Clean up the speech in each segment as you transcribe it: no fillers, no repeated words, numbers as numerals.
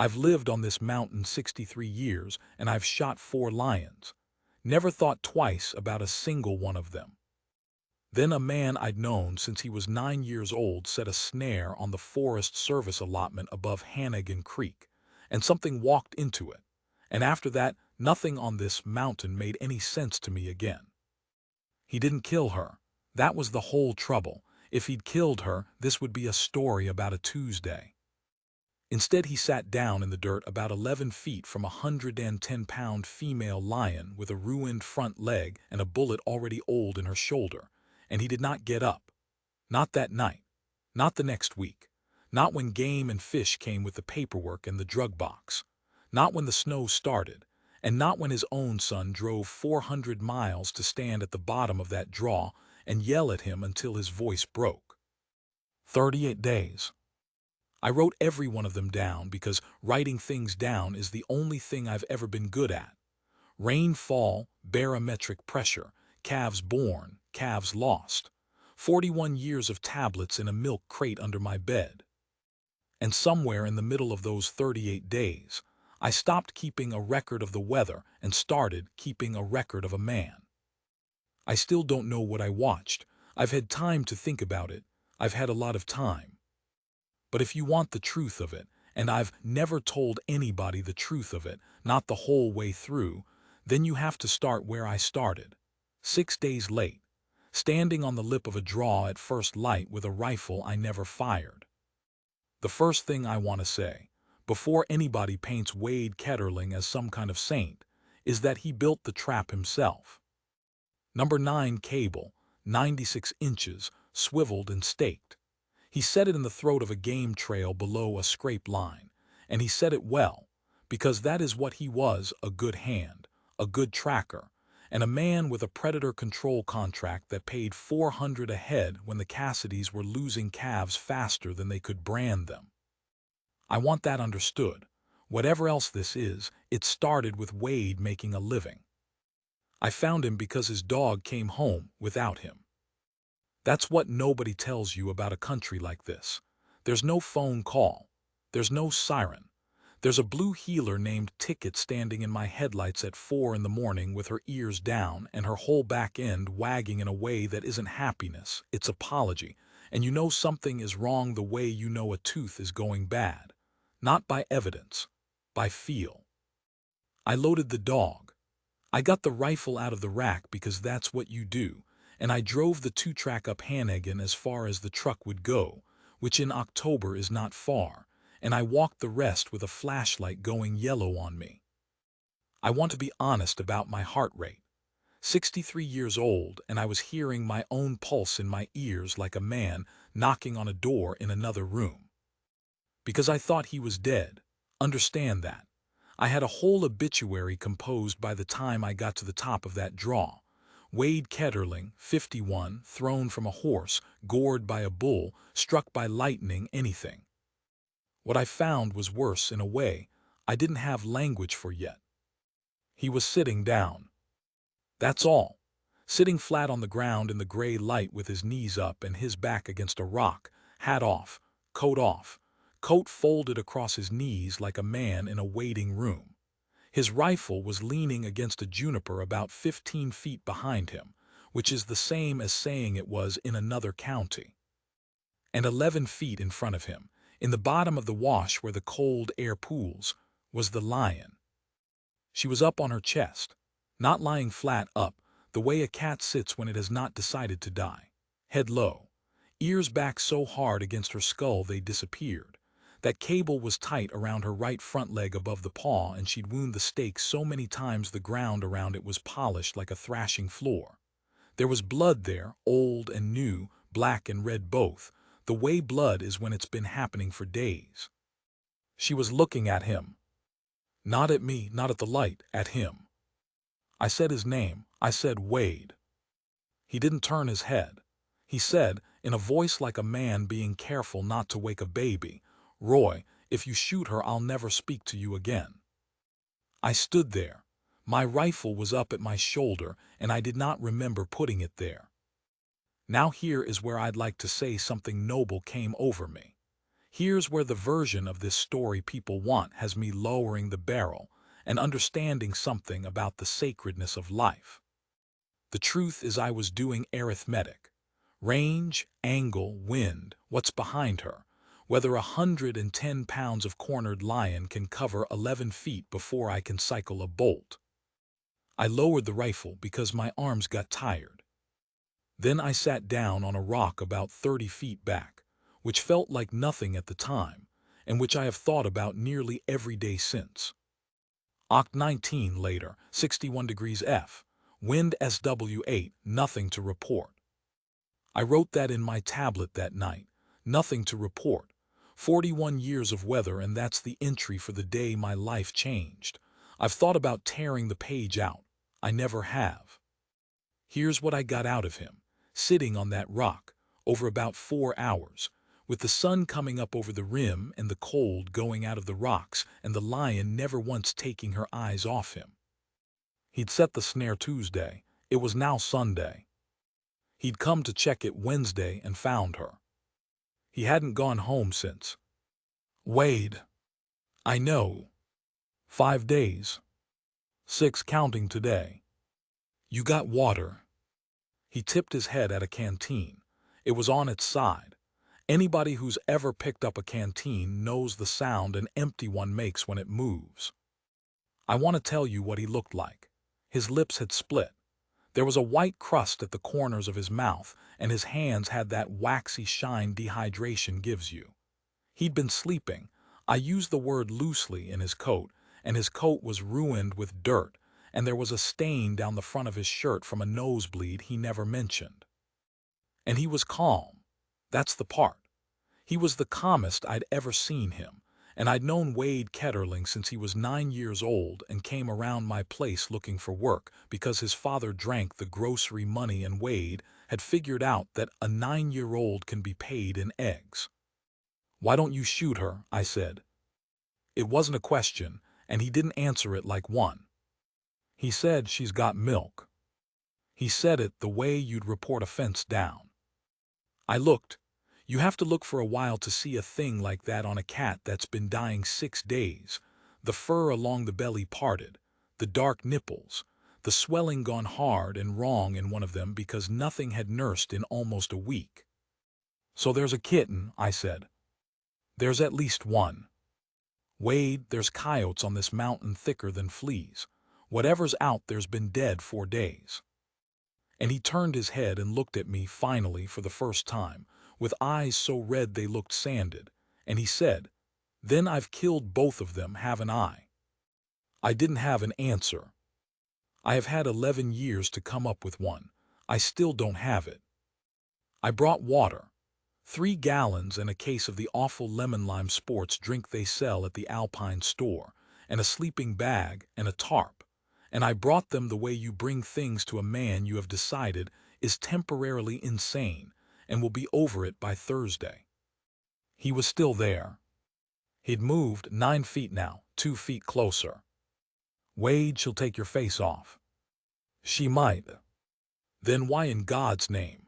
I've lived on this mountain 63 years, and I've shot 4 lions. Never thought twice about a single one of them. Then a man I'd known since he was 9 years old set a snare on the Forest Service allotment above Hannigan Creek, and something walked into it. And after that, nothing on this mountain made any sense to me again. He didn't kill her. That was the whole trouble. If he'd killed her, this would be a story about a Tuesday. Instead, he sat down in the dirt about 11 feet from a 110-pound female lion with a ruined front leg and a bullet already old in her shoulder, and he did not get up. Not that night. Not the next week. Not when game and fish came with the paperwork and the drug box. Not when the snow started, and not when his own son drove 400 miles to stand at the bottom of that draw and yell at him until his voice broke. 38 days. I wrote every one of them down because writing things down is the only thing I've ever been good at. Rainfall, barometric pressure, calves born, calves lost. 41 years of tablets in a milk crate under my bed. And somewhere in the middle of those 38 days, I stopped keeping a record of the weather and started keeping a record of a man. I still don't know what I watched. I've had time to think about it. I've had a lot of time. But if you want the truth of it, and I've never told anybody the truth of it, not the whole way through, then you have to start where I started. 6 days late, standing on the lip of a draw at first light with a rifle I never fired. The first thing I want to say, before anybody paints Wade Ketterling as some kind of saint, is that he built the trap himself. Number 9 cable, 96 inches, swiveled and staked. He set it in the throat of a game trail below a scrape line, and he set it well, because that is what he was, a good hand, a good tracker, and a man with a predator control contract that paid $400 a head when the Cassidys were losing calves faster than they could brand them. I want that understood. Whatever else this is, it started with Wade making a living. I found him because his dog came home without him. That's what nobody tells you about a country like this. There's no phone call. There's no siren. There's a blue heeler named Ticket standing in my headlights at 4 in the morning with her ears down and her whole back end wagging in a way that isn't happiness, it's apology, and you know something is wrong the way you know a tooth is going bad. Not by evidence, by feel. I loaded the dog. I got the rifle out of the rack because that's what you do, and I drove the 2-track up Hannigan as far as the truck would go, which in October is not far, and I walked the rest with a flashlight going yellow on me. I want to be honest about my heart rate. 63 years old, and I was hearing my own pulse in my ears like a man knocking on a door in another room. Because I thought he was dead. Understand that. I had a whole obituary composed by the time I got to the top of that draw. Wade Ketterling, 51, thrown from a horse, gored by a bull, struck by lightning, anything. What I found was worse in a way I didn't have language for yet. He was sitting down. That's all. Sitting flat on the ground in the gray light with his knees up and his back against a rock, hat off, coat folded across his knees like a man in a waiting room. His rifle was leaning against a juniper about 15 feet behind him, which is the same as saying it was in another county. And 11 feet in front of him, in the bottom of the wash where the cold air pools, was the lion. She was up on her chest, not lying flat up, the way a cat sits when it has not decided to die. Head low, ears back so hard against her skull they disappeared. That cable was tight around her right front leg above the paw, and she'd wound the stake so many times the ground around it was polished like a thrashing floor. There was blood there, old and new, black and red both, the way blood is when it's been happening for days. She was looking at him. Not at me, not at the light, at him. I said his name. I said Wade. He didn't turn his head. He said, in a voice like a man being careful not to wake a baby, "Roy, if you shoot her, I'll never speak to you again." I stood there. My rifle was up at my shoulder, and I did not remember putting it there. Now here is where I'd like to say something noble came over me. Here's where the version of this story people want has me lowering the barrel and understanding something about the sacredness of life. The truth is I was doing arithmetic. Range, angle, wind, what's behind her, whether 110 pounds of cornered lion can cover 11 feet before I can cycle a bolt. I lowered the rifle because my arms got tired. Then I sat down on a rock about 30 feet back, which felt like nothing at the time, and which I have thought about nearly every day since. Oct 19 later, 61 degrees F, wind SW8, nothing to report. I wrote that in my tablet that night, nothing to report. 41 years of weather, and that's the entry for the day my life changed. I've thought about tearing the page out. I never have. Here's what I got out of him. Sitting on that rock, over about 4 hours, with the sun coming up over the rim and the cold going out of the rocks and the lion never once taking her eyes off him. He'd set the snare Tuesday. It was now Sunday. He'd come to check it Wednesday and found her. He hadn't gone home since. Wade. I know. 5 days. 6 counting today. You got water? He tipped his head at a canteen. It was on its side. Anybody who's ever picked up a canteen knows the sound an empty one makes when it moves. I want to tell you what he looked like. His lips had split. There was a white crust at the corners of his mouth, and his hands had that waxy shine dehydration gives you. He'd been sleeping. I use the word loosely in his coat, and his coat was ruined with dirt, and there was a stain down the front of his shirt from a nosebleed he never mentioned. And he was calm. That's the part. He was the calmest I'd ever seen him, and I'd known Wade Ketterling since he was 9 years old and came around my place looking for work because his father drank the grocery money, and Wade had figured out that a 9-year-old can be paid in eggs. Why don't you shoot her? I said. It wasn't a question, and he didn't answer it like one. He said she's got milk. He said it the way you'd report a fence down. I looked. You have to look for a while to see a thing like that on a cat that's been dying 6 days. The fur along the belly parted, the dark nipples, the swelling gone hard and wrong in one of them because nothing had nursed in almost a week. So there's a kitten, I said. There's at least one. Wade, there's coyotes on this mountain thicker than fleas. Whatever's out there's been dead 4 days. And he turned his head and looked at me finally for the first time, with eyes so red they looked sanded, and he said, "Then I've killed both of them, haven't I?" I didn't have an answer. I have had 11 years to come up with one. I still don't have it. I brought water. 3 gallons and a case of the awful lemon-lime sports drink they sell at the Alpine store, and a sleeping bag and a tarp. And I brought them the way you bring things to a man you have decided is temporarily insane and will be over it by Thursday. He was still there. He'd moved 9 feet now, 2 feet closer. Wade, she'll take your face off. She might. Then why in God's name?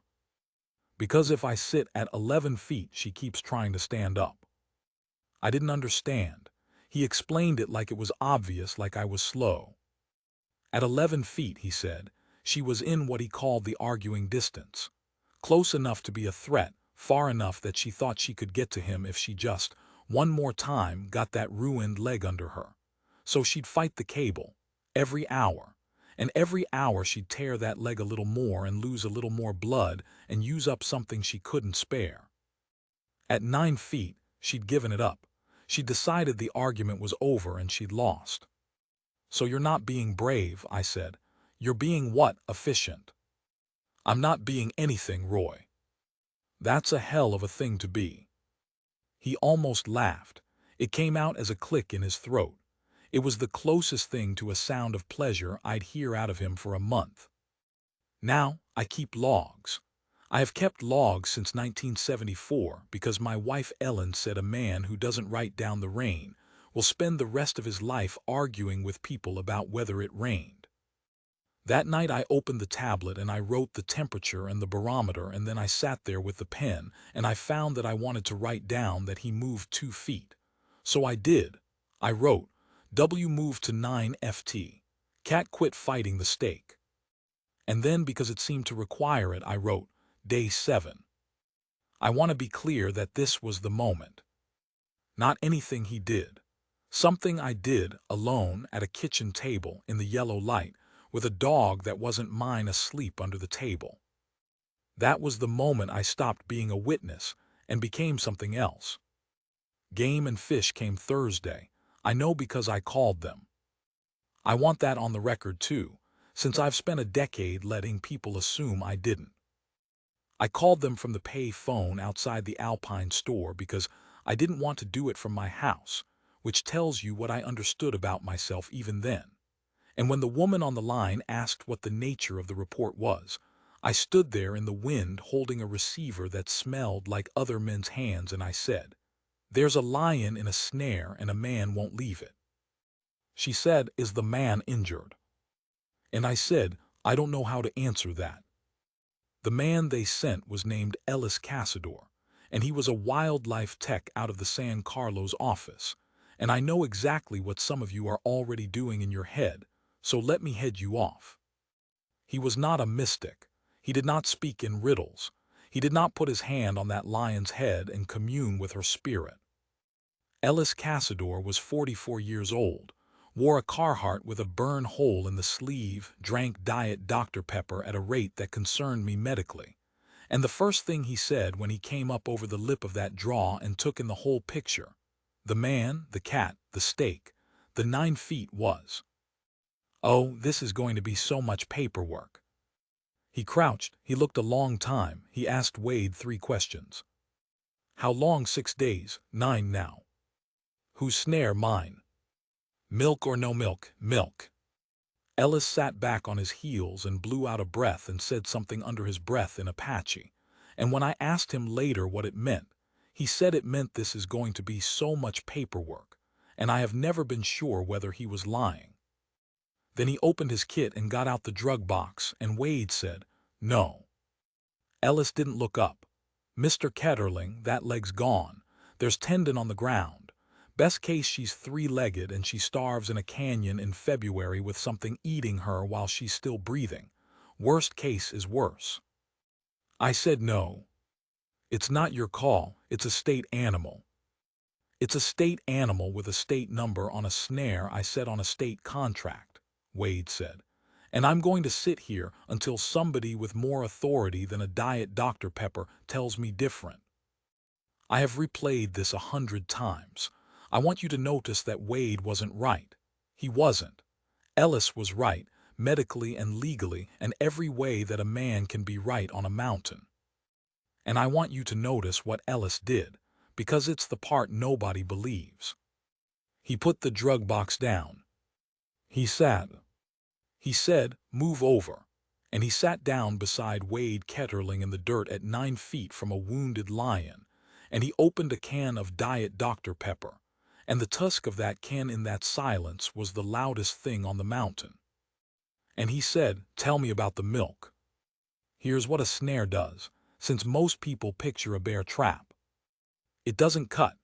Because if I sit at 11 feet, she keeps trying to stand up. I didn't understand. He explained it like it was obvious, like I was slow. At 11 feet, he said, she was in what he called the arguing distance. Close enough to be a threat, far enough that she thought she could get to him if she just, one more time, got that ruined leg under her. So she'd fight the cable, every hour. And every hour she'd tear that leg a little more and lose a little more blood and use up something she couldn't spare. At 9 feet, she'd given it up. She'd decided the argument was over and she'd lost. So you're not being brave, I said. You're being what? Efficient. I'm not being anything, Roy. That's a hell of a thing to be. He almost laughed. It came out as a click in his throat. It was the closest thing to a sound of pleasure I'd hear out of him for a month. Now, I keep logs. I have kept logs since 1974 because my wife Ellen said a man who doesn't write down the rain will spend the rest of his life arguing with people about whether it rained. That night I opened the tablet and I wrote the temperature and the barometer, and then I sat there with the pen and I found that I wanted to write down that he moved 2 feet. So I did. I wrote, W moved to 9 FT. Cat quit fighting the stake. And then, because it seemed to require it, I wrote, Day 7. I want to be clear that this was the moment. Not anything he did. Something I did, alone, at a kitchen table, in the yellow light, with a dog that wasn't mine asleep under the table. That was the moment I stopped being a witness and became something else. Game and fish came Thursday. I know because I called them. I want that on the record too, since I've spent a decade letting people assume I didn't. I called them from the pay phone outside the Alpine store because I didn't want to do it from my house, which tells you what I understood about myself even then. And when the woman on the line asked what the nature of the report was, I stood there in the wind holding a receiver that smelled like other men's hands, and I said, There's a lion in a snare and a man won't leave it. She said, Is the man injured? And I said, I don't know how to answer that. The man they sent was named Ellis Casador, and he was a wildlife tech out of the San Carlos office, and I know exactly what some of you are already doing in your head, so let me head you off. He was not a mystic. He did not speak in riddles. He did not put his hand on that lion's head and commune with her spirit. Ellis Casador was 44 years old, wore a Carhartt with a burn hole in the sleeve, drank Diet Dr. Pepper at a rate that concerned me medically. And the first thing he said when he came up over the lip of that draw and took in the whole picture, the man, the cat, the steak, the 9 feet, was, Oh, this is going to be so much paperwork. He crouched, he looked a long time, he asked Wade 3 questions. How long? 6 days, 9 now. Whose snare? Mine. Milk or no milk? Milk. Ellis sat back on his heels and blew out a breath and said something under his breath in Apache, and when I asked him later what it meant, he said it meant this is going to be so much paperwork, and I have never been sure whether he was lying. Then he opened his kit and got out the drug box, and Wade said, No. Ellis didn't look up. Mr. Ketterling, that leg's gone. There's tendon on the ground. Best case she's 3-legged and she starves in a canyon in February with something eating her while she's still breathing. Worst case is worse. I said no. It's not your call, it's a state animal. It's a state animal with a state number on a snare, I said, on a state contract, Wade said. And I'm going to sit here until somebody with more authority than a Diet Dr. Pepper tells me different. I have replayed this 100 times. I want you to notice that Wade wasn't right. He wasn't. Ellis was right, medically and legally, and every way that a man can be right on a mountain. And I want you to notice what Ellis did, because it's the part nobody believes. He put the drug box down. He sat. He said, Move over. And he sat down beside Wade Ketterling in the dirt at 9 feet from a wounded lion, and he opened a can of Diet Dr. Pepper. And the tusk of that can in that silence was the loudest thing on the mountain. And he said, Tell me about the milk. Here's what a snare does, since most people picture a bear trap. It doesn't cut,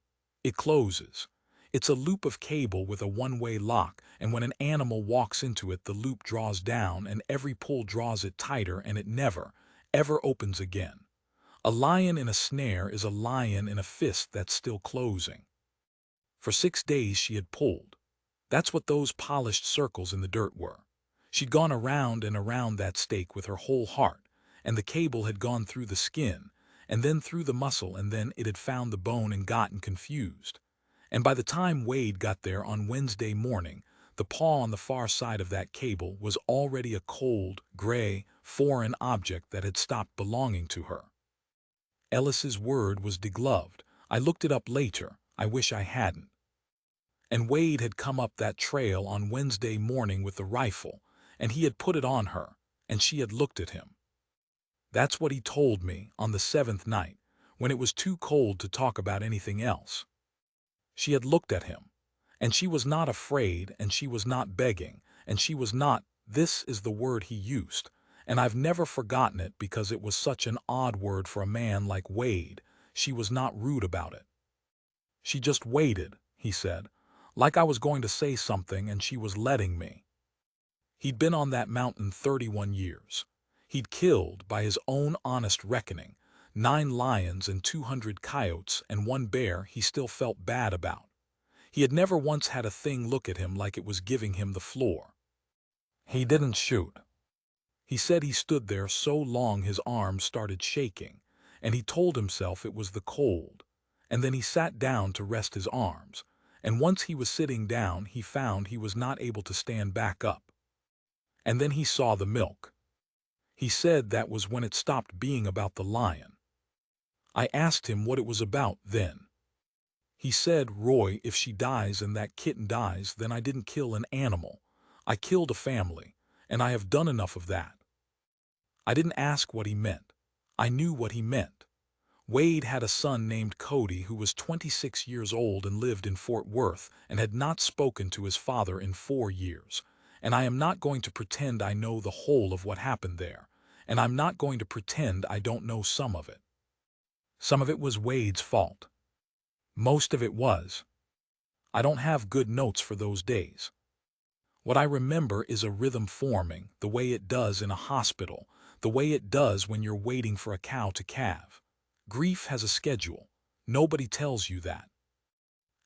it closes. It's a loop of cable with a one-way lock, and when an animal walks into it, the loop draws down, and every pull draws it tighter, and it never, ever opens again. A lion in a snare is a lion in a fist that's still closing. For 6 days she had pulled. That's what those polished circles in the dirt were. She'd gone around and around that stake with her whole heart, and the cable had gone through the skin, and then through the muscle, and then it had found the bone and gotten confused. And by the time Wade got there on Wednesday morning, the paw on the far side of that cable was already a cold, gray, foreign object that had stopped belonging to her. Ellis's word was degloved. I looked it up later. I wish I hadn't. And Wade had come up that trail on Wednesday morning with the rifle, and he had put it on her, and she had looked at him. That's what he told me on the 7th night, when it was too cold to talk about anything else. She had looked at him, and she was not afraid, and she was not begging, and she was not, This is the word he used, and I've never forgotten it because it was such an odd word for a man like Wade. She was not rude about it. She just waited, he said, like I was going to say something and she was letting me. He'd been on that mountain 31 years. He'd killed, by his own honest reckoning, 9 lions and 200 coyotes and 1 bear he still felt bad about. He had never once had a thing look at him like it was giving him the floor. He didn't shoot. He said he stood there so long his arms started shaking, and he told himself it was the cold. And then he sat down to rest his arms, and once he was sitting down he found he was not able to stand back up. And then he saw the milk. He said that was when it stopped being about the lion. I asked him what it was about then. He said, Roy, if she dies and that kitten dies, then I didn't kill an animal. I killed a family, and I have done enough of that. I didn't ask what he meant. I knew what he meant. Wade had a son named Cody who was 26 years old and lived in Fort Worth and had not spoken to his father in 4 years. And I am not going to pretend I know the whole of what happened there, and I'm not going to pretend I don't know some of it. Some of it was Wade's fault. Most of it was. I don't have good notes for those days. What I remember is a rhythm forming, the way it does in a hospital, the way it does when you're waiting for a cow to calve. Grief has a schedule. Nobody tells you that.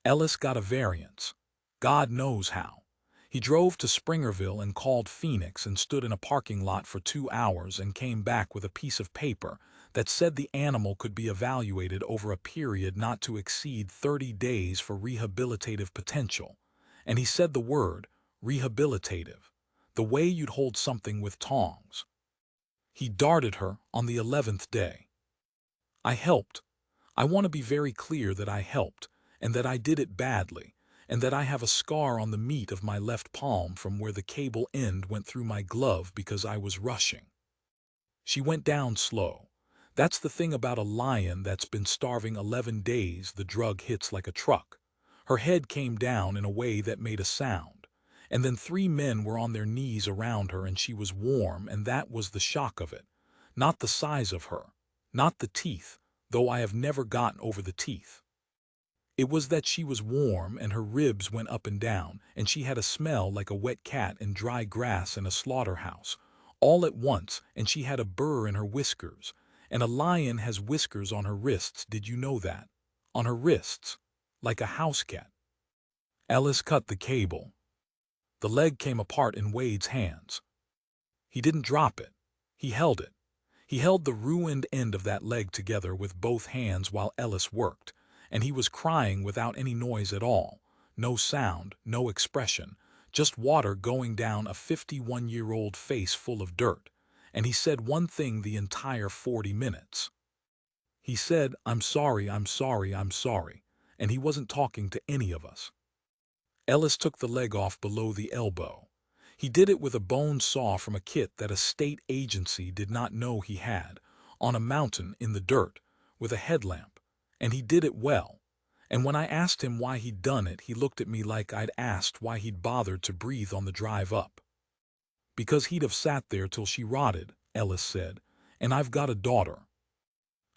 Ellis got a variance. God knows how. He drove to Springerville and called Phoenix and stood in a parking lot for 2 hours and came back with a piece of paper that said the animal could be evaluated over a period not to exceed 30 days for rehabilitative potential. And he said the word, rehabilitative, the way you'd hold something with tongs. He darted her on the 11th day. I helped. I want to be very clear that I helped, and that I did it badly, and that I have a scar on the meat of my left palm from where the cable end went through my glove because I was rushing. She went down slow. That's the thing about a lion that's been starving 11 days, the drug hits like a truck. Her head came down in a way that made a sound, and then 3 men were on their knees around her and she was warm, and that was the shock of it. Not the size of her, not the teeth, though I have never gotten over the teeth. It was that she was warm and her ribs went up and down, and she had a smell like a wet cat and dry grass in a slaughterhouse, all at once, and she had a burr in her whiskers. And a lion has whiskers on her wrists, did you know that? On her wrists, like a house cat. Ellis cut the cable. The leg came apart in Wade's hands. He didn't drop it. He held it. He held the ruined end of that leg together with both hands while Ellis worked, and he was crying without any noise at all, no sound, no expression, just water going down a 51-year-old face full of dirt, and he said one thing the entire 40 minutes. He said, I'm sorry, I'm sorry, I'm sorry, and he wasn't talking to any of us. Ellis took the leg off below the elbow. He did it with a bone saw from a kit that a state agency did not know he had, on a mountain in the dirt, with a headlamp, and he did it well. And when I asked him why he'd done it, he looked at me like I'd asked why he'd bothered to breathe on the drive up. Because he'd have sat there till she rotted, Ellis said, and I've got a daughter.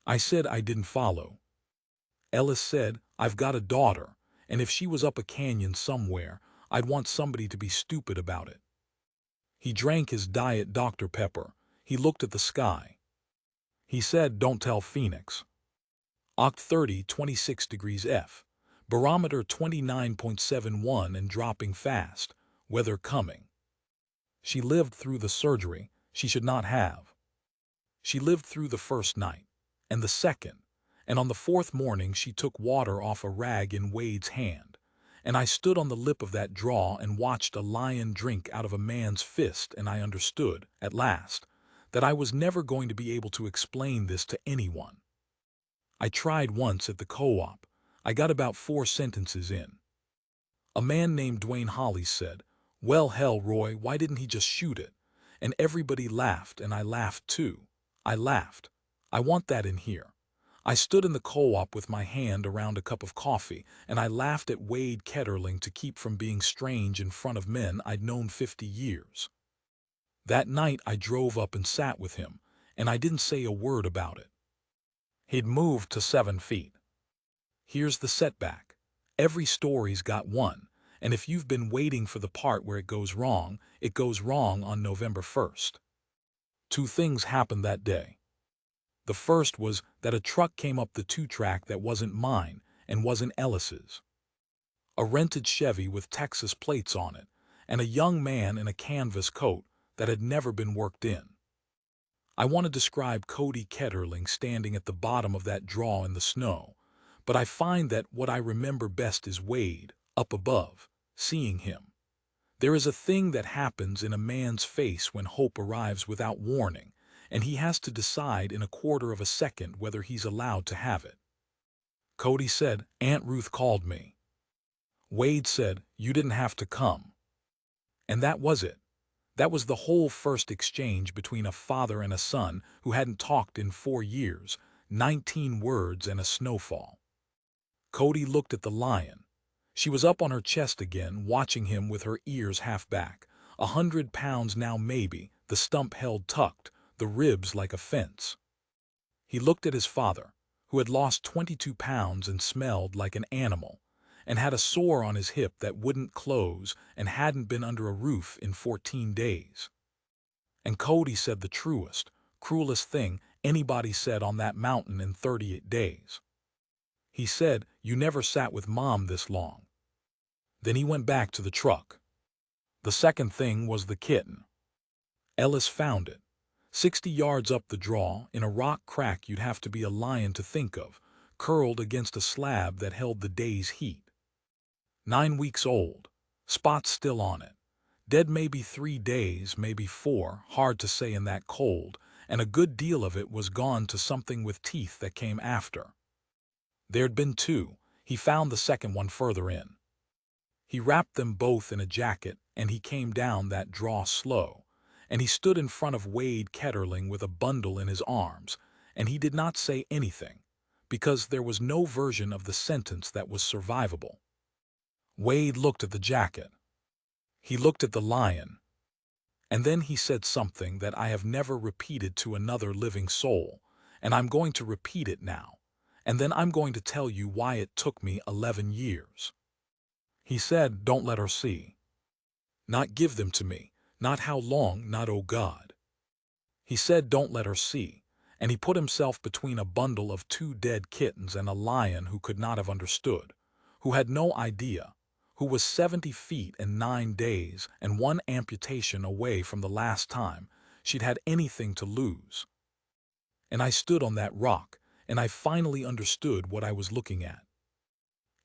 I said I didn't follow. Ellis said, I've got a daughter, and if she was up a canyon somewhere, I'd want somebody to be stupid about it. He drank his Diet Dr. Pepper. He looked at the sky. He said, don't tell Phoenix. Oct 30, 26 degrees F. Barometer 29.71 and dropping fast. Weather coming. She lived through the surgery. She should not have. She lived through the first night, and the second, and on the 4th morning she took water off a rag in Wade's hand, and I stood on the lip of that draw and watched a lion drink out of a man's fist, and I understood, at last, that I was never going to be able to explain this to anyone. I tried once at the co-op. I got about 4 sentences in. A man named Dwayne Hollis said, well, hell, Roy, why didn't he just shoot it? And everybody laughed, and I laughed too. I laughed. I want that in here. I stood in the co-op with my hand around a cup of coffee, and I laughed at Wade Ketterling to keep from being strange in front of men I'd known 50 years. That night I drove up and sat with him, and I didn't say a word about it. He'd moved to 7 feet. Here's the setback. Every story's got one, and if you've been waiting for the part where it goes wrong on November 1st. Two things happened that day. The first was that a truck came up the 2-track that wasn't mine and wasn't Ellis's. A rented Chevy with Texas plates on it, and a young man in a canvas coat that had never been worked in. I want to describe Wade Ketterling standing at the bottom of that draw in the snow, but I find that what I remember best is Wade, up above, seeing him. There is a thing that happens in a man's face when hope arrives without warning, and he has to decide in a quarter of a second whether he's allowed to have it. Cody said, "Aunt Ruth called me." Wade said, "You didn't have to come." And that was it. That was the whole first exchange between a father and a son who hadn't talked in 4 years, 19 words and a snowfall. Cody looked at the lion. She was up on her chest again, watching him with her ears half back, 100 pounds now maybe, the stump held tucked, the ribs like a fence. He looked at his father, who had lost 22 pounds and smelled like an animal, and had a sore on his hip that wouldn't close and hadn't been under a roof in 14 days. And Cody said the truest, cruelest thing anybody said on that mountain in 38 days. He said, "You never sat with Mom this long." Then he went back to the truck. The second thing was the kitten. Ellis found it, 60 yards up the draw, in a rock crack you'd have to be a lion to think of, curled against a slab that held the day's heat. 9 weeks old, spots still on it. Dead maybe 3 days, maybe 4, hard to say in that cold, and a good deal of it was gone to something with teeth that came after. There'd been 2, he found the second one further in. He wrapped them both in a jacket, and he came down that draw slow, and he stood in front of Wade Ketterling with a bundle in his arms, and he did not say anything, because there was no version of the sentence that was survivable. Wade looked at the jacket. He looked at the lion. And then he said something that I have never repeated to another living soul, and I'm going to repeat it now, and then I'm going to tell you why it took me 11 years. He said, "Don't let her see. Not give them to me, not how long, not oh God." He said, "Don't let her see," and he put himself between a bundle of 2 dead kittens and a lion who could not have understood, who had no idea, who was 70 feet and 9 days and 1 amputation away from the last time she'd had anything to lose. And I stood on that rock, and I finally understood what I was looking at.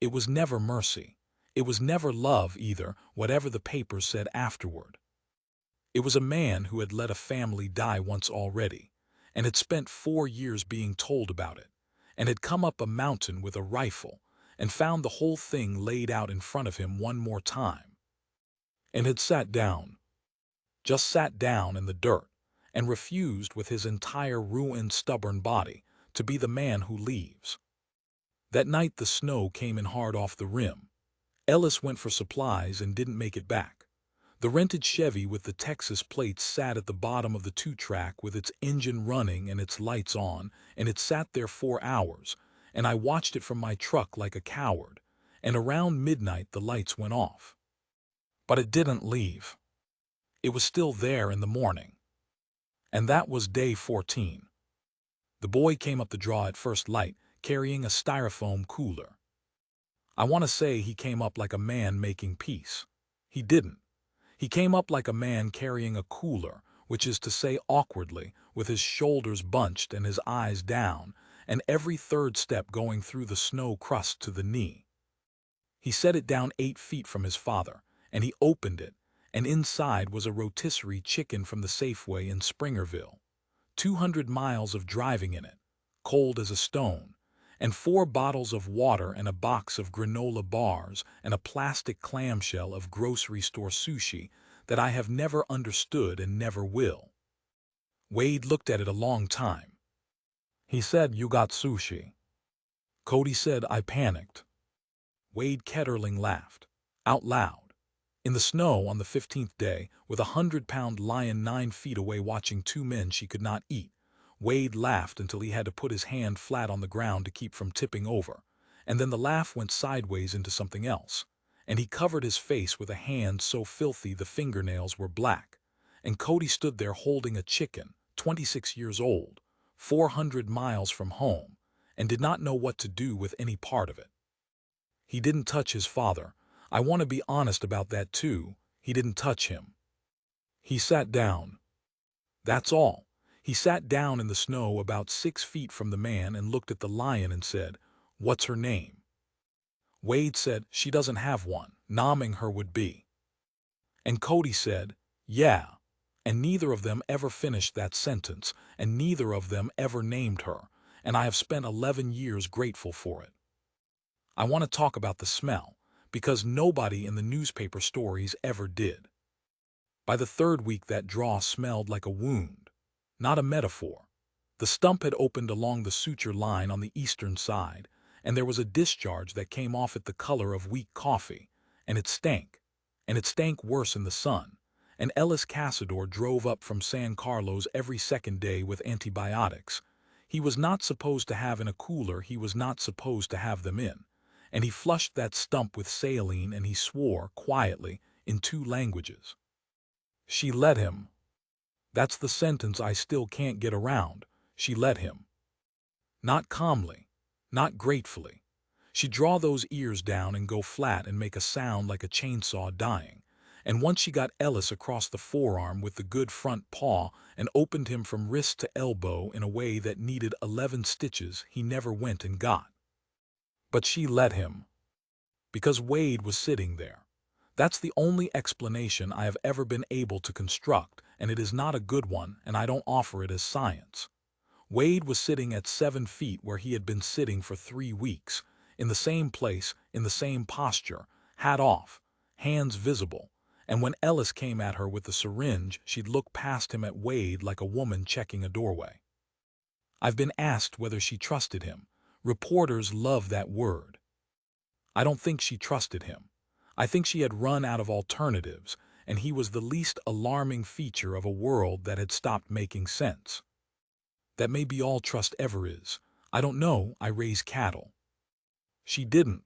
It was never mercy. It was never love either, whatever the papers said afterward. It was a man who had let a family die once already, and had spent 4 years being told about it, and had come up a mountain with a rifle, and found the whole thing laid out in front of him one more time, and had sat down, just sat down in the dirt, and refused with his entire ruined, stubborn body to be the man who leaves. That night the snow came in hard off the rim. Ellis went for supplies and didn't make it back. The rented Chevy with the Texas plates sat at the bottom of the 2-track with its engine running and its lights on, and it sat there 4 hours, and I watched it from my truck like a coward, and around midnight the lights went off. But it didn't leave. It was still there in the morning. And that was day 14. The boy came up the draw at first light, carrying a styrofoam cooler. I want to say he came up like a man making peace. He didn't. He came up like a man carrying a cooler, which is to say awkwardly, with his shoulders bunched and his eyes down, and every third step going through the snow crust to the knee. He set it down 8 feet from his father, and he opened it, and inside was a rotisserie chicken from the Safeway in Springerville. 200 miles of driving in it, cold as a stone, and 4 bottles of water and a box of granola bars and a plastic clamshell of grocery store sushi that I have never understood and never will. Wade looked at it a long time. He said, "You got sushi." Cody said, "I panicked." Wade Ketterling laughed, out loud. In the snow on the 15th day, with a 100-pound lion 9 feet away watching two men she could not eat, Wade laughed until he had to put his hand flat on the ground to keep from tipping over, and then the laugh went sideways into something else, and he covered his face with a hand so filthy the fingernails were black, and Cody stood there holding a chicken, 26 years old, 400 miles from home, and did not know what to do with any part of it. He didn't touch his father. I want to be honest about that too. He didn't touch him. He sat down. That's all. He sat down in the snow about 6 feet from the man and looked at the lion and said, "What's her name?" Wade said, "She doesn't have one. Naming her would be." And Cody said, "Yeah." And neither of them ever finished that sentence, and neither of them ever named her, and I have spent 11 years grateful for it. I want to talk about the smell, because nobody in the newspaper stories ever did. By the third week that draw smelled like a wound, not a metaphor. The stump had opened along the suture line on the eastern side, and there was a discharge that came off it the color of weak coffee, and it stank worse in the sun, and Ellis Casador drove up from San Carlos every second day with antibiotics. He was not supposed to have in a cooler he was not supposed to have them in, and he flushed that stump with saline and he swore, quietly, in 2 languages. She let him. That's the sentence I still can't get around. She let him. Not calmly, not gratefully. She'd draw those ears down and go flat and make a sound like a chainsaw dying. And once she got Ellis across the forearm with the good front paw and opened him from wrist to elbow in a way that needed 11 stitches he never went and got. But she let him. Because Wade was sitting there. That's the only explanation I have ever been able to construct, and it is not a good one, and I don't offer it as science. Wade was sitting at 7 feet where he had been sitting for 3 weeks, in the same place, in the same posture, hat off, hands visible, and when Ellis came at her with the syringe, she'd look past him at Wade like a woman checking a doorway. I've been asked whether she trusted him. Reporters love that word. I don't think she trusted him. I think she had run out of alternatives, and he was the least alarming feature of a world that had stopped making sense. That may be all trust ever is. I don't know, I raise cattle. She didn't,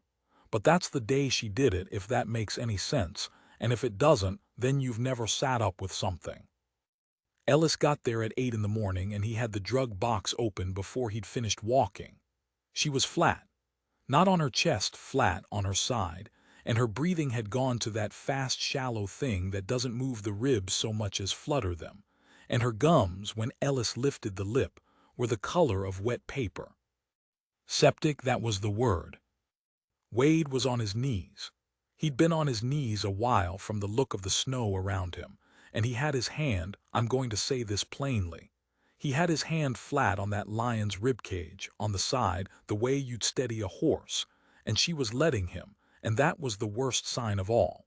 but that's the day she did it, if that makes any sense, and if it doesn't, then you've never sat up with something. Ellis got there at 8 in the morning and he had the drug box open before he'd finished walking. She was flat. Not on her chest, flat on her side, and her breathing had gone to that fast, shallow thing that doesn't move the ribs so much as flutter them, and her gums, when Ellis lifted the lip, were the color of wet paper. Septic, that was the word. Wade was on his knees. He'd been on his knees a while from the look of the snow around him, and he had his hand, I'm going to say this plainly, he had his hand flat on that lion's ribcage, on the side, the way you'd steady a horse, and she was letting him, and that was the worst sign of all.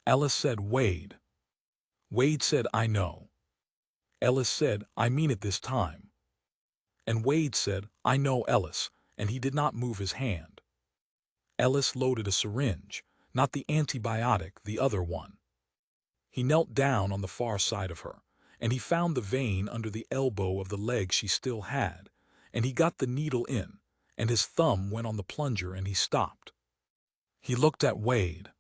Ellis said, "Wade." Wade said, "I know." Ellis said, "I mean it this time." And Wade said, "I know, Ellis," and he did not move his hand. Ellis loaded a syringe, not the antibiotic, the other one. He knelt down on the far side of her, and he found the vein under the elbow of the leg she still had, and he got the needle in, and his thumb went on the plunger and he stopped. He looked at Wade.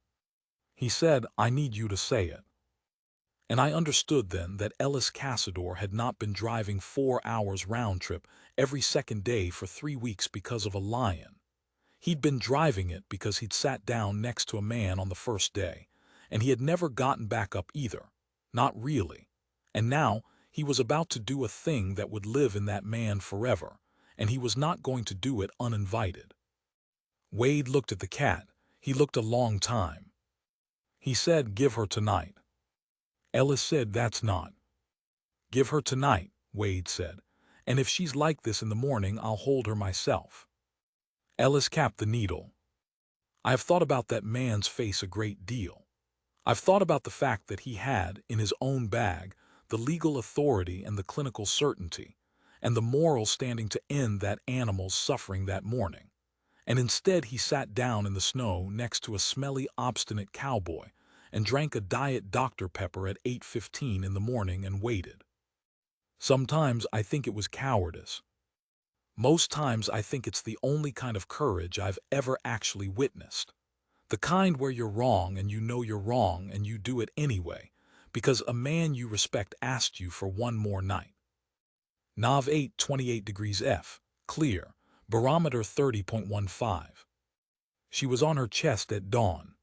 He said, "I need you to say it." And I understood then that Ellis Casador had not been driving 4 hours round trip every second day for 3 weeks because of a lion. He'd been driving it because he'd sat down next to a man on the first day, and he had never gotten back up either, not really. And now he was about to do a thing that would live in that man forever, and he was not going to do it uninvited. Wade looked at the cat. He looked a long time. He said, "Give her tonight." Ellis said, "That's not." "Give her tonight," Wade said, "and if she's like this in the morning, I'll hold her myself." Ellis capped the needle. I have thought about that man's face a great deal. I've thought about the fact that he had, in his own bag, the legal authority and the clinical certainty, and the moral standing to end that animal's suffering that morning. And instead he sat down in the snow next to a smelly, obstinate cowboy, and drank a Diet Dr. Pepper at 8:15 in the morning and waited. Sometimes I think it was cowardice. Most times I think it's the only kind of courage I've ever actually witnessed. The kind where you're wrong and you know you're wrong and you do it anyway, because a man you respect asked you for one more night. Nav 8, 28 degrees F, clear, barometer 30.15. She was on her chest at dawn.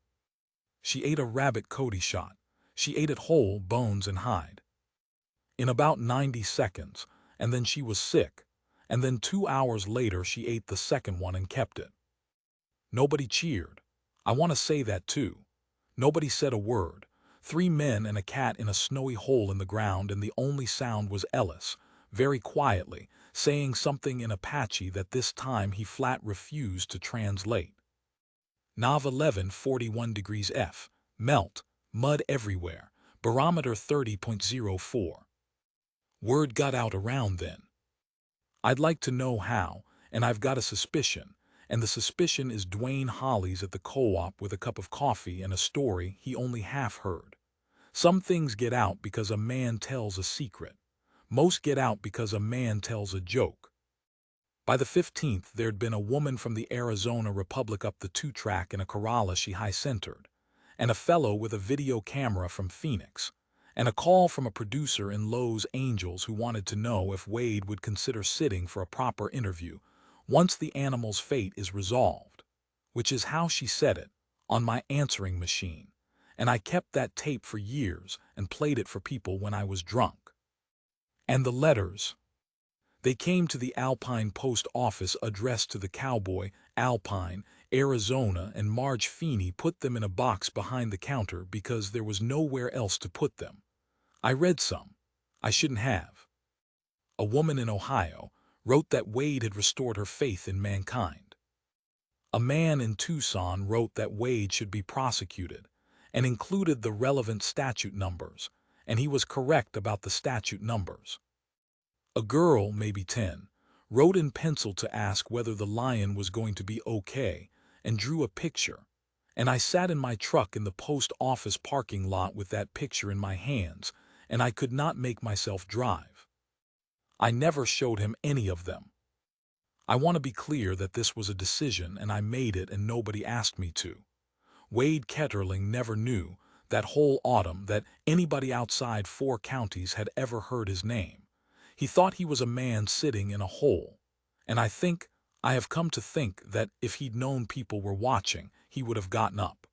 She ate a rabbit Cody shot. She ate it whole, bones and hide. In about 90 seconds, and then she was sick, and then 2 hours later she ate the second one and kept it. Nobody cheered. I want to say that too. Nobody said a word. 3 men and a cat in a snowy hole in the ground, and the only sound was Ellis, very quietly, saying something in Apache that this time he flat refused to translate. Nav 11, 41 degrees F, melt, mud everywhere, barometer 30.04. Word got out around then. I'd like to know how, and I've got a suspicion, and the suspicion is Dwayne Holly's at the co-op with a cup of coffee and a story he only half heard. Some things get out because a man tells a secret. Most get out because a man tells a joke. By the 15th, there'd been a woman from the Arizona Republic up the 2-track in a Corolla she high-centered, and a fellow with a video camera from Phoenix, and a call from a producer in Los Angeles who wanted to know if Wade would consider sitting for a proper interview once the animal's fate is resolved, which is how she said it, on my answering machine, and I kept that tape for years and played it for people when I was drunk. And the letters. They came to the Alpine Post Office addressed to the Cowboy, Alpine, Arizona, and Marge Feeney put them in a box behind the counter because there was nowhere else to put them. I read some. I shouldn't have. A woman in Ohio wrote that Wade had restored her faith in mankind. A man in Tucson wrote that Wade should be prosecuted and included the relevant statute numbers, and he was correct about the statute numbers. A girl, maybe 10, wrote in pencil to ask whether the lion was going to be okay and drew a picture, and I sat in my truck in the post office parking lot with that picture in my hands, and I could not make myself drive. I never showed him any of them. I want to be clear that this was a decision and I made it and nobody asked me to. Wade Ketterling never knew, that whole autumn, that anybody outside 4 counties had ever heard his name. He thought he was a man sitting in a hole, and I have come to think that if he'd known people were watching, he would have gotten up.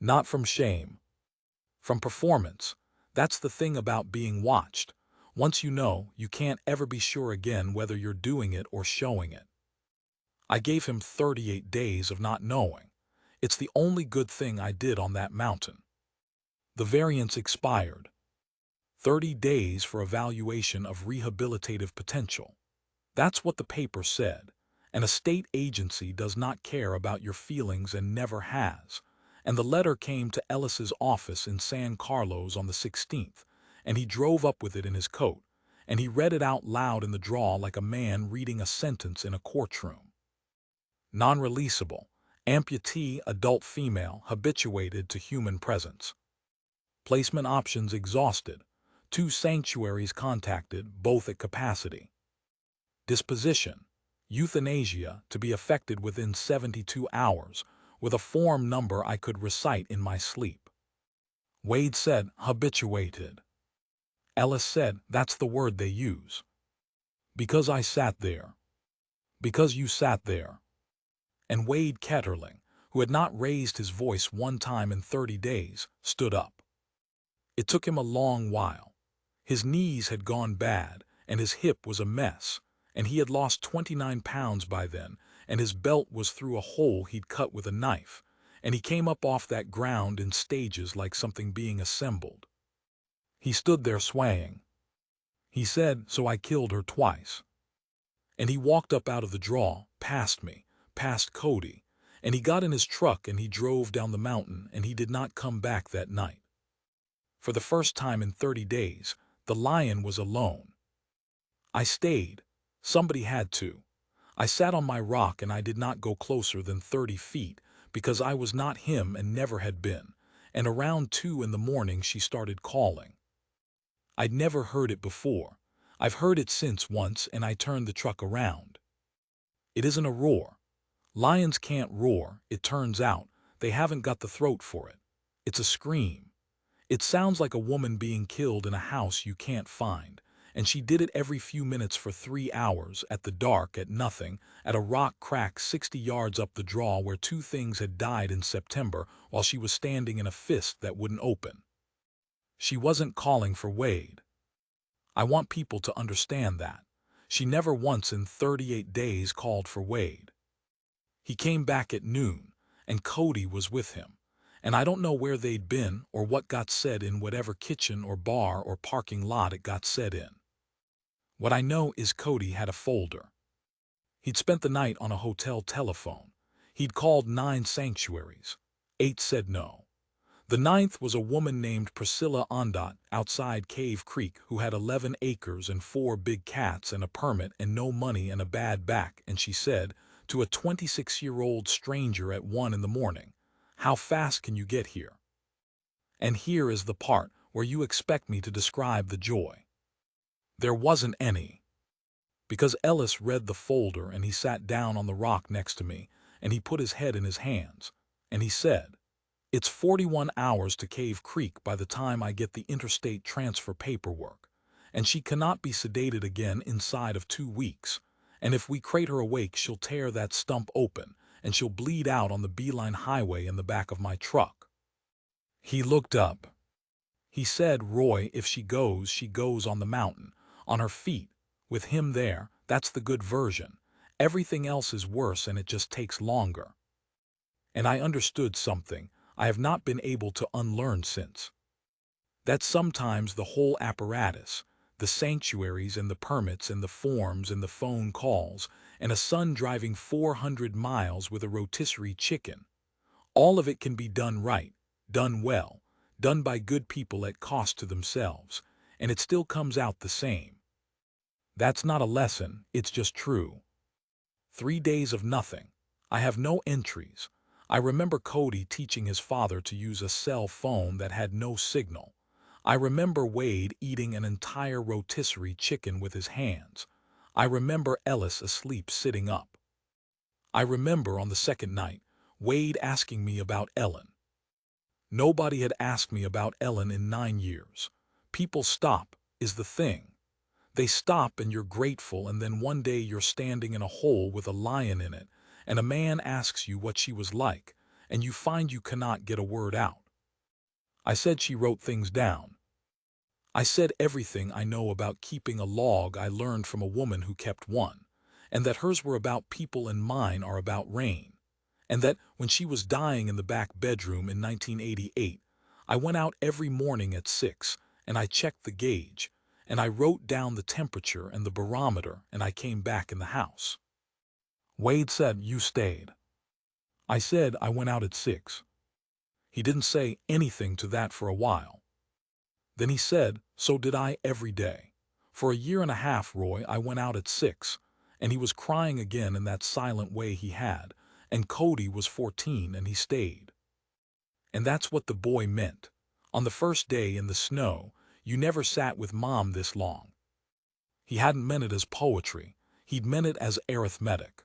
Not from shame. From performance. That's the thing about being watched. Once you know, you can't ever be sure again whether you're doing it or showing it. I gave him 38 days of not knowing. It's the only good thing I did on that mountain. The variance expired. 30 days for evaluation of rehabilitative potential. That's what the paper said, and a state agency does not care about your feelings and never has. And the letter came to Ellis's office in San Carlos on the 16th, and he drove up with it in his coat, and he read it out loud in the draw like a man reading a sentence in a courtroom. Non-releasable, amputee, adult female, habituated to human presence. Placement options exhausted. 2 sanctuaries contacted, both at capacity. Disposition, euthanasia, to be effected within 72 hours, with a form number I could recite in my sleep. Wade said, habituated. Ellis said, that's the word they use. Because I sat there. Because you sat there. And Wade Ketterling, who had not raised his voice one time in 30 days, stood up. It took him a long while. His knees had gone bad, and his hip was a mess, and he had lost 29 pounds by then, and his belt was through a hole he'd cut with a knife, and he came up off that ground in stages like something being assembled. He stood there swaying. He said, so I killed her twice. And he walked up out of the draw, past me, past Cody, and he got in his truck and he drove down the mountain, and he did not come back that night. For the first time in 30 days, the lion was alone. I stayed. Somebody had to. I sat on my rock and I did not go closer than 30 feet because I was not him and never had been, and around 2 in the morning she started calling. I'd never heard it before. I've heard it since once, and I turned the truck around. It isn't a roar. Lions can't roar, it turns out. They haven't got the throat for it. It's a scream. It sounds like a woman being killed in a house you can't find. And she did it every few minutes for 3 hours, at the dark, at nothing, at a rock crack 60 yards up the draw where two things had died in September while she was standing in a fist that wouldn't open. She wasn't calling for Wade. I want people to understand that. She never once in 38 days called for Wade. He came back at noon, and Cody was with him. And I don't know where they'd been or what got said in whatever kitchen or bar or parking lot it got said in. What I know is Cody had a folder. He'd spent the night on a hotel telephone. He'd called 9 sanctuaries. 8 said no. The 9th was a woman named Priscilla Ondot outside Cave Creek who had 11 acres and 4 big cats and a permit and no money and a bad back, and she said to a 26-year-old stranger at 1 in the morning, "How fast can you get here?" And here is the part where you expect me to describe the joy. There wasn't any. Because Ellis read the folder and he sat down on the rock next to me and he put his head in his hands and he said, "It's 41 hours to Cave Creek by the time I get the interstate transfer paperwork, and she cannot be sedated again inside of 2 weeks, and if we crate her awake she'll tear that stump open and she'll bleed out on the Beeline Highway in the back of my truck." He looked up. He said, "Roy, if she goes on the mountain, on her feet, with him there. That's the good version. Everything else is worse and it just takes longer." And I understood something I have not been able to unlearn since. That sometimes the whole apparatus, the sanctuaries and the permits and the forms and the phone calls, and a son driving 400 miles with a rotisserie chicken, all of it can be done right, done well, done by good people at cost to themselves, and it still comes out the same. That's not a lesson, it's just true. 3 days of nothing. I have no entries. I remember Cody teaching his father to use a cell phone that had no signal. I remember Wade eating an entire rotisserie chicken with his hands. I remember Ellis asleep sitting up. I remember on the second night, Wade asking me about Ellen. Nobody had asked me about Ellen in 9 years. People stop, is the thing. They stop and you're grateful, and then one day you're standing in a hole with a lion in it, and a man asks you what she was like, and you find you cannot get a word out. I said she wrote things down. I said everything I know about keeping a log I learned from a woman who kept one, and that hers were about people and mine are about rain, and that when she was dying in the back bedroom in 1988, I went out every morning at 6, and I checked the gauge, and I wrote down the temperature and the barometer, and I came back in the house. Wade said, "You stayed." I said, "I went out at 6. He didn't say anything to that for a while. Then he said, "So did I every day. For a year and a half, Roy, I went out at 6. And he was crying again in that silent way he had, and Cody was 14 and he stayed. And that's what the boy meant. On the first day in the snow, you never sat with Mom this long. He hadn't meant it as poetry. He'd meant it as arithmetic.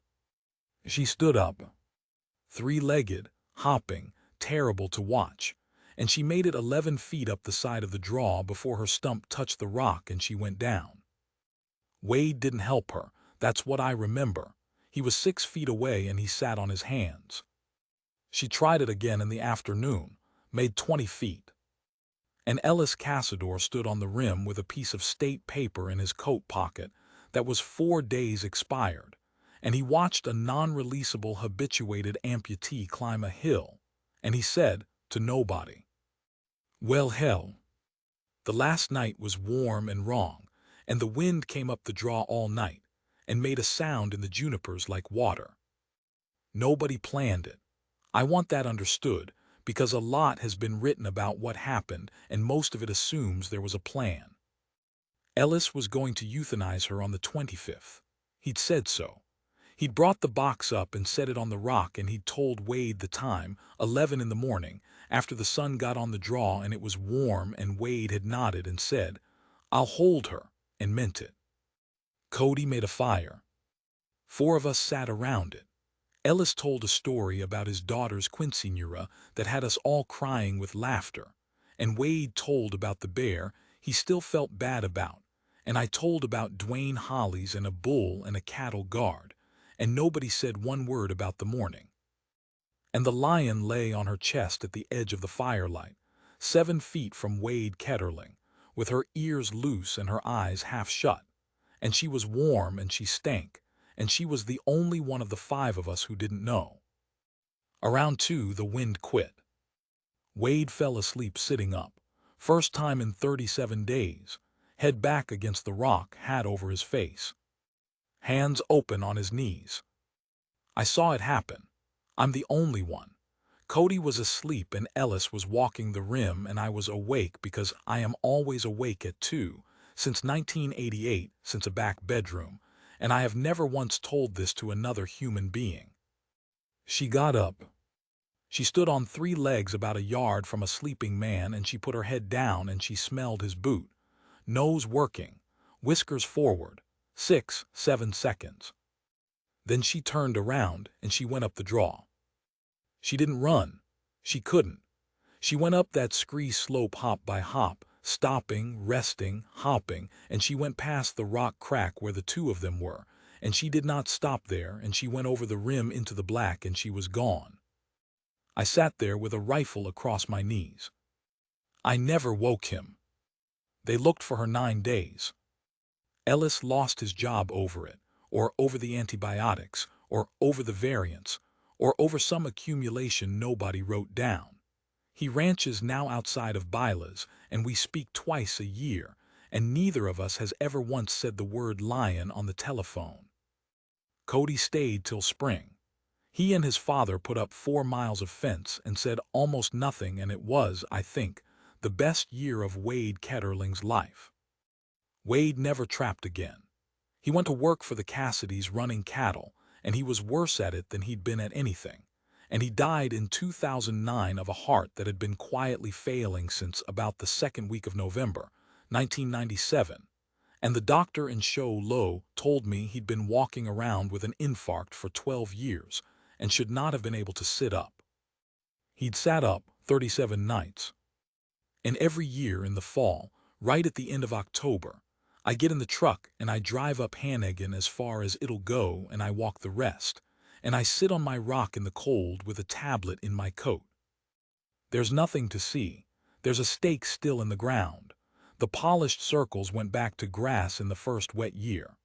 She stood up, 3-legged, hopping, terrible to watch, and she made it 11 feet up the side of the draw before her stump touched the rock and she went down. Wade didn't help her, that's what I remember. He was 6 feet away and he sat on his hands. She tried it again in the afternoon, made 20 feet. And Ellis Cassador stood on the rim with a piece of state paper in his coat pocket that was 4 days expired, and he watched a non-releasable habituated amputee climb a hill, and he said to nobody, "Well, hell." The last night was warm and wrong, and the wind came up the draw all night and made a sound in the junipers like water. Nobody planned it. I want that understood, because a lot has been written about what happened and most of it assumes there was a plan. Ellis was going to euthanize her on the 25th. He'd said so. He'd brought the box up and set it on the rock, and he'd told Wade the time, 11 in the morning, after the sun got on the draw and it was warm and Wade had nodded and said, "I'll hold her," and meant it. Cody made a fire. 4 of us sat around it. Ellis told a story about his daughter's quinceañera that had us all crying with laughter, and Wade told about the bear he still felt bad about, and I told about Dwayne Hollies and a bull and a cattle guard, and nobody said one word about the morning. And the lion lay on her chest at the edge of the firelight, 7 feet from Wade Ketterling, with her ears loose and her eyes half shut, and she was warm and she stank, and she was the only one of the 5 of us who didn't know. Around 2, the wind quit. Wade fell asleep sitting up, first time in 37 days, head back against the rock, hat over his face, hands open on his knees. I saw it happen. I'm the only one. Cody was asleep and Ellis was walking the rim, and I was awake because I am always awake at 2, since 1988, since a back bedroom, and I have never once told this to another human being. She got up. She stood on 3 legs about a yard from a sleeping man, and she put her head down and she smelled his boot. Nose working, whiskers forward, 6, 7 seconds. Then she turned around and she went up the draw. She didn't run. She couldn't. She went up that scree slope hop by hop, stopping, resting, hopping, and she went past the rock crack where the 2 of them were, and she did not stop there, and she went over the rim into the black and she was gone. I sat there with a rifle across my knees. I never woke him. They looked for her 9 days. Ellis lost his job over it, or over the antibiotics, or over the variants, or over some accumulation nobody wrote down. He ranches now outside of Bila's, and we speak twice a year, and neither of us has ever once said the word lion on the telephone. Cody stayed till spring. He and his father put up 4 miles of fence and said almost nothing, and it was, I think, the best year of Wade Ketterling's life. Wade never trapped again. He went to work for the Cassidys running cattle, and he was worse at it than he'd been at anything. And he died in 2009 of a heart that had been quietly failing since about the 2nd week of November, 1997. And the doctor in Show Low told me he'd been walking around with an infarct for 12 years and should not have been able to sit up. He'd sat up 37 nights. And every year in the fall, right at the end of October, I get in the truck and I drive up Hannigan as far as it'll go, and I walk the rest, and I sit on my rock in the cold with a tablet in my coat. There's nothing to see. There's a stake still in the ground. The polished circles went back to grass in the first wet year.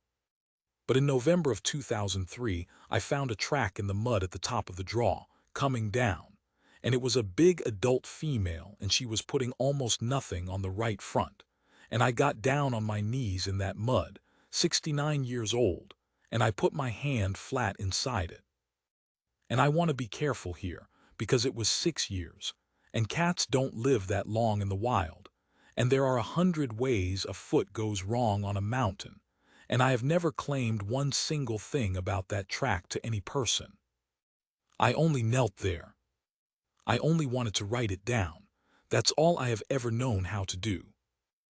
But in November of 2003, I found a track in the mud at the top of the draw, coming down, and it was a big adult female, and she was putting almost nothing on the right front. And I got down on my knees in that mud, 69 years old, and I put my hand flat inside it. And I want to be careful here, because it was 6 years, and cats don't live that long in the wild, and there are 100 ways a foot goes wrong on a mountain, and I have never claimed one single thing about that track to any person. I only knelt there. I only wanted to write it down. That's all I have ever known how to do.